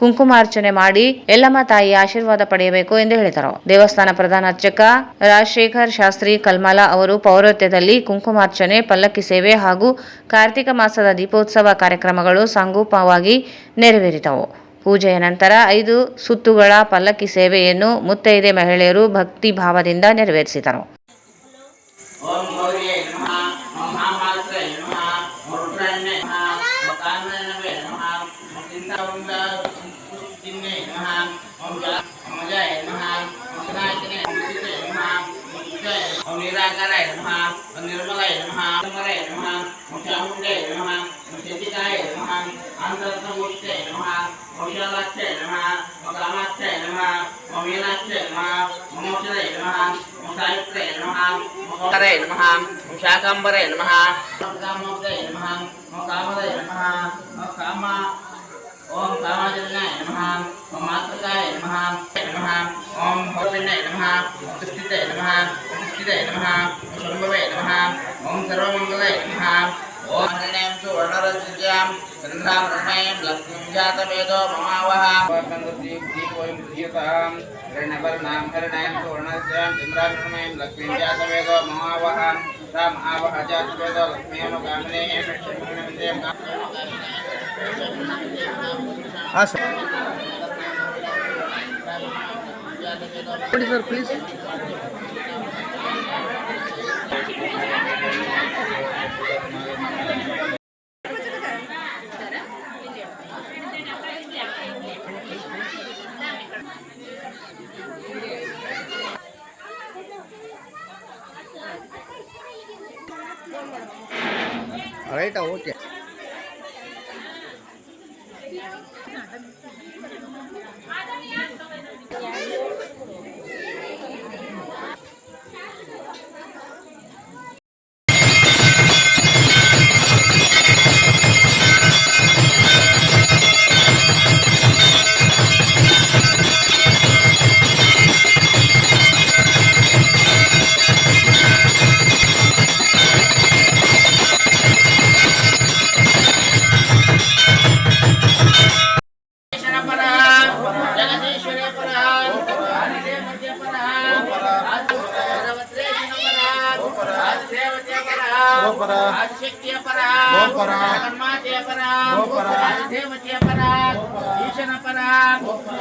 ಕುಂಕುಮಾರ್ಚನೆ ಮಾಡಿ ಯಲ್ಲಮ್ಮ ತಾಯಿಯ ಆಶೀರ್ವಾದ ಪಡೆಯಬೇಕು ಎಂದು ಹೇಳಿದರು. ದೇವಸ್ಥಾನ ಪ್ರಧಾನ ಅರ್ಚಕ ರಾಜಶೇಖರ್ ಶಾಸ್ತ್ರಿ ಕಲ್ಮಾಲ ಅವರು ಪೌರೋಹಿತ್ಯದಲ್ಲಿ ಕುಂಕುಮಾರ್ಚನೆ, ಪಲ್ಲಕ್ಕಿ ಸೇವೆ ಹಾಗೂ ಕಾರ್ತಿಕ ಮಾಸದ ದೀಪೋತ್ಸವ ಕಾರ್ಯಕ್ರಮಗಳು ಸಾಂಗೋಪವಾಗಿ ನೆರವೇರಿದವು. ಪೂಜೆಯ ನಂತರ 5 ಸುತ್ತುಗಳ ಪಲ್ಲಕ್ಕಿ ಸೇವೆಯನ್ನು ಮುತ್ತೈದೆ ಮಹಿಳೆಯರು ಭಕ್ತಿ ಭಾವದಿಂದ ನೆರವೇರಿಸಿದರು. निराकाराय नमः, निर्मलाय नमः, निर्मलाय नमः, चामुण्डाय नमः, चेतिकाय नमः, आनन्दमूर्तये नमः, औषधाक्षय नमः, कामाक्षय नमः, मीनाक्षय नमः, मोक्षदाय नमः, सावित्र्यै नमः, कराय नमः, शाकम्भराय नमः, कामोदय नमः, कामदाय नमः, कामा ओम कामाजनाय नमः, ओम मातृकाय नमः, नमः ओम भविन्नाय नमः, तुष्टिताय नमः, तुष्टिताय नमः, शम्भवे नमः, ओम सर्वमंगलाय नमः, ओम हरिणेम सुवर्णरज्याम चन्द्रामणमयं लक्ष्मीं जातवेदो ममावह दीपोयं धीयतां हरिणवर्णां हरिणेम सुवर्णरज्यां चन्द्रामणमयं लक्ष्मीं जातवेदो ममावह राम आवह जातवेदो लक्ष्मीं कामने लक्ष्मीं ಹಾಂ ಸರ್. Sir please. ರೈಟಾ, ಓಕೆ.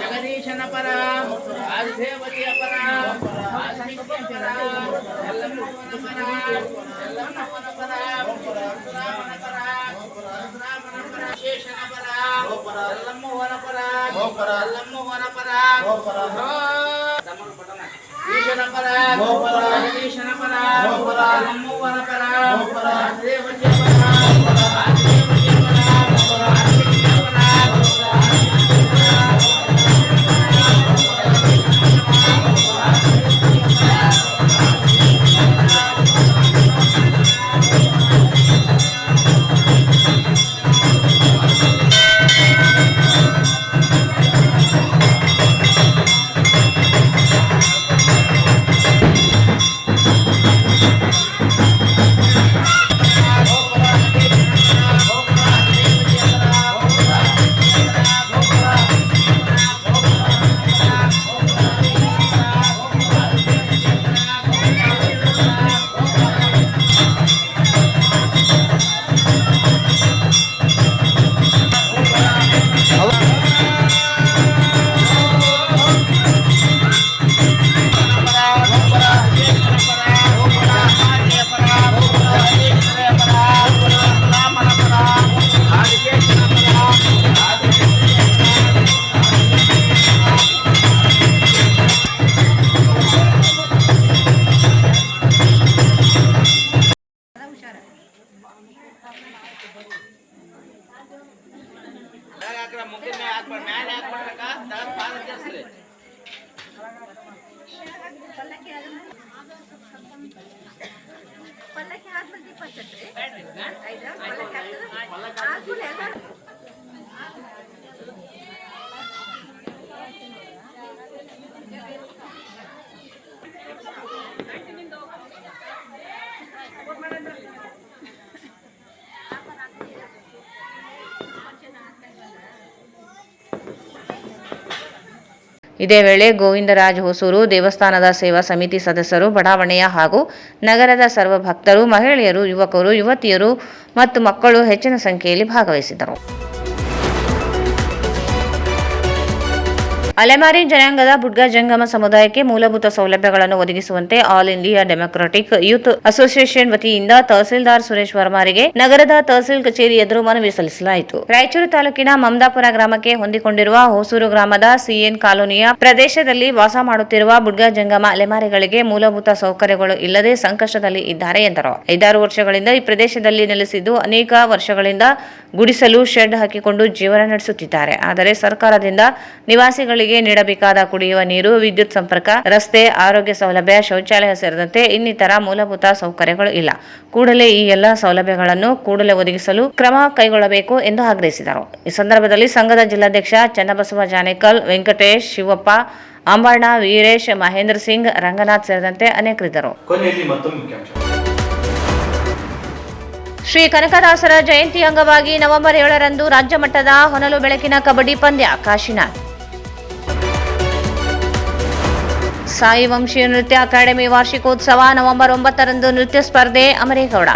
जगदीशन परा आदिदेवतीय परा आदिशक्तिय परा यल्लम्मा परा यल्लम्मा परा रामन परा शेषन परा यल्लम्मा परा यल्लम्मा परा तमल पटना ईशन परा जगदीशन परा यल्लम्मा परा आदिदेवतीय परा आदिदेवतीय परा आदिशक्तिय परा ಇದೇ ವೇಳೆ ಗೋವಿಂದರಾಜ್ ಹೊಸೂರು ದೇವಸ್ಥಾನದ ಸೇವಾ ಸಮಿತಿ ಸದಸ್ಯರು, ಬಡಾವಣೆಯ ಹಾಗೂ ನಗರದ ಸರ್ವ ಭಕ್ತರು, ಮಹಿಳೆಯರು, ಯುವಕರು, ಯುವತಿಯರು ಮತ್ತು ಮಕ್ಕಳು ಹೆಚ್ಚಿನ ಸಂಖ್ಯೆಯಲ್ಲಿ ಭಾಗವಹಿಸಿದರು. ಅಲೆಮಾರಿ ಜನಾಂಗದ ಬುಡ್ಗ ಜಂಗಮ ಸಮುದಾಯಕ್ಕೆ ಮೂಲಭೂತ ಸೌಲಭ್ಯಗಳನ್ನು ಒದಗಿಸುವಂತೆ all India democratic youth association ವತಿಯಿಂದ ತಹಸೀಲ್ದಾರ್ ಸುರೇಶ್ ವರ್ಮಾರಿಗೆ ನಗರದ ತಹಸೀಲ್ ಕಚೇರಿ ಎದುರು ಮನವಿ ಸಲ್ಲಿಸಲಾಯಿತು. ರಾಯಚೂರು ತಾಲೂಕಿನ ಮಮದಾಪುರ ಗ್ರಾಮಕ್ಕೆ ಹೊಂದಿಕೊಂಡಿರುವ ಹೊಸೂರು ಗ್ರಾಮದ ಸಿಎನ್ ಕಾಲೋನಿಯ ಪ್ರದೇಶದಲ್ಲಿ ವಾಸ ಮಾಡುತ್ತಿರುವ ಬುಡ್ಗ ಜಂಗಮ ಅಲೆಮಾರಿಗಳಿಗೆ ಮೂಲಭೂತ ಸೌಕರ್ಯಗಳು ಇಲ್ಲದೆ ಸಂಕಷ್ಟದಲ್ಲಿ ಇದ್ದಾರೆ ಎಂದರು. 5-6 ವರ್ಷಗಳಿಂದ ಈ ಪ್ರದೇಶದಲ್ಲಿ ನೆಲೆಸಿದ್ದು ಅನೇಕ ವರ್ಷಗಳಿಂದ ಗುಡಿಸಲು ಶೆಡ್ ಹಾಕಿಕೊಂಡು ಜೀವನ ನಡೆಸುತ್ತಿದ್ದಾರೆ. ಆದರೆ ಸರ್ಕಾರದಿಂದ ನಿವಾಸಿಗಳಿಗೆ ನೀಡಬೇಕಾದ ಕುಡಿಯುವ ನೀರು, ವಿದ್ಯುತ್ ಸಂಪರ್ಕ, ರಸ್ತೆ, ಆರೋಗ್ಯ ಸೌಲಭ್ಯ, ಶೌಚಾಲಯ ಸೇರಿದಂತೆ ಇನ್ನಿತರ ಮೂಲಭೂತ ಸೌಕರ್ಯಗಳು ಇಲ್ಲ. ಕೂಡಲೇ ಈ ಎಲ್ಲ ಸೌಲಭ್ಯಗಳನ್ನು ಕೂಡಲೇ ಒದಗಿಸಲು ಕ್ರಮ ಕೈಗೊಳ್ಳಬೇಕು ಎಂದು ಆಗ್ರಹಿಸಿದರು. ಈ ಸಂದರ್ಭದಲ್ಲಿ ಸಂಘದ ಜಿಲ್ಲಾಧ್ಯಕ್ಷ ಚನ್ನಬಸವ ಜಾನೇಕಲ್, ವೆಂಕಟೇಶ್, ಶಿವಪ್ಪ, ಅಂಬಣ್ಣ, ವೀರೇಶ್, ಮಹೇಂದ್ರ ಸಿಂಗ್, ರಂಗನಾಥ್ ಸೇರಿದಂತೆ ಅನೇಕರಿದ್ದರು. ಶ್ರೀ ಕನಕದಾಸರ ಜಯಂತಿ ಅಂಗವಾಗಿ ನವೆಂಬರ್ 7ರಂದು ರಾಜ್ಯ ಮಟ್ಟದ ಹೊನಲು ಬೆಳಕಿನ ಕಬಡ್ಡಿ ಪಂದ್ಯ ಕಾಶಿನಾಥ್. ಸಾಯಿ ವಂಶೀಯ ನೃತ್ಯ ಅಕಾಡೆಮಿ ವಾರ್ಷಿಕೋತ್ಸವ ನವೆಂಬರ್ 9ರಂದು ನೃತ್ಯ ಸ್ಪರ್ಧೆ ಅಮರೇಗೌಡ.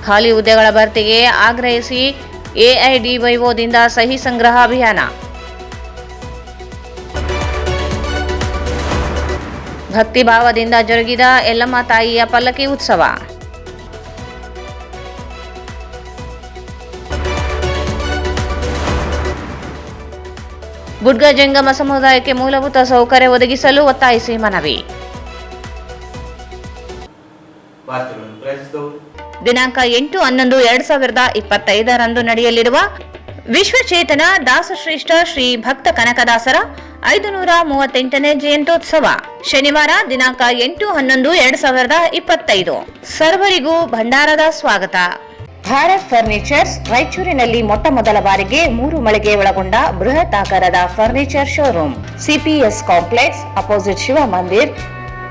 ಖಾಲಿ ಹುದ್ದೆಗಳ ಭರ್ತಿಗೆ ಆಗ್ರಹಿಸಿ ಎಐಡಿವೈಒದಿಂದ ಸಹಿ ಸಂಗ್ರಹ ಅಭಿಯಾನ. ಭಕ್ತಿಭಾವದಿಂದ ಜರುಗಿದ ಯಲ್ಲಮ್ಮ ತಾಯಿಯ ಪಲ್ಲಕ್ಕಿ ಉತ್ಸವ. ಬುಡ್ಗ ಜಂಗಮ ಸಮುದಾಯಕ್ಕೆ ಮೂಲಭೂತ ಸೌಕರ್ಯ ಒದಗಿಸಲು ಒತ್ತಾಯಿಸಿ ಮನವಿ. ದಿನಾಂಕ 8/11/2025ರಂದು ನಡೆಯಲಿರುವ ವಿಶ್ವಚೇತನ ದಾಸಶ್ರೇಷ್ಠ ಶ್ರೀ ಭಕ್ತ ಕನಕದಾಸರ 538ನೇ ಜಯಂತ್ಯೋತ್ಸವ ಶನಿವಾರ ದಿನಾಂಕ 8/11/2025. ಸರ್ವರಿಗೂ ಭಂಡಾರದ ಸ್ವಾಗತ. ಭಾರತ್ ಫರ್ನಿಚರ್ಸ್ ರಾಯಚೂರಿನಲ್ಲಿ ಮೊಟ್ಟ ಮೊದಲ ಬಾರಿಗೆ 3 ಮಳಿಗೆ ಒಳಗೊಂಡ ಬೃಹತ್ ಆಕಾರದ furniture showroom. CPS complex opposite Shiva Mandir,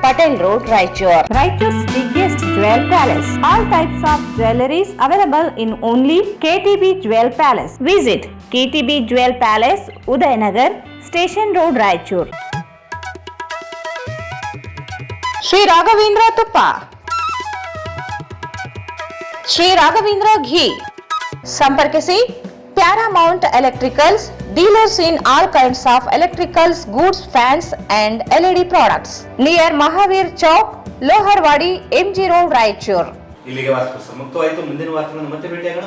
Patel Road, Raichur. Raichur's biggest jewel palace. All types of jewelries available in only KTB Jewel Palace. Visit KTB Jewel Palace, Udayanagar, Station Road, Raichur. Shri Raghavendra ತುಪ್ಪ, ಶ್ರೀ ರಾಘವೇಂದ್ರ ಘೀ. ಸಂಪರ್ಕಿಸಿ Paramount electricals, dealers in all kinds of electricals goods, fans and LED products, near Mahavir Chowk, Loharwadi, MG road, Raichur. ಇಲ್ಲಿಗೆ ವಾಸ್ತವ ಮುಕ್ತವಾಯಿತು. ಮುಂದಿನ ವಾರ ಮತ್ತೆ ಭೇಟಿಯಾಗೋಣ.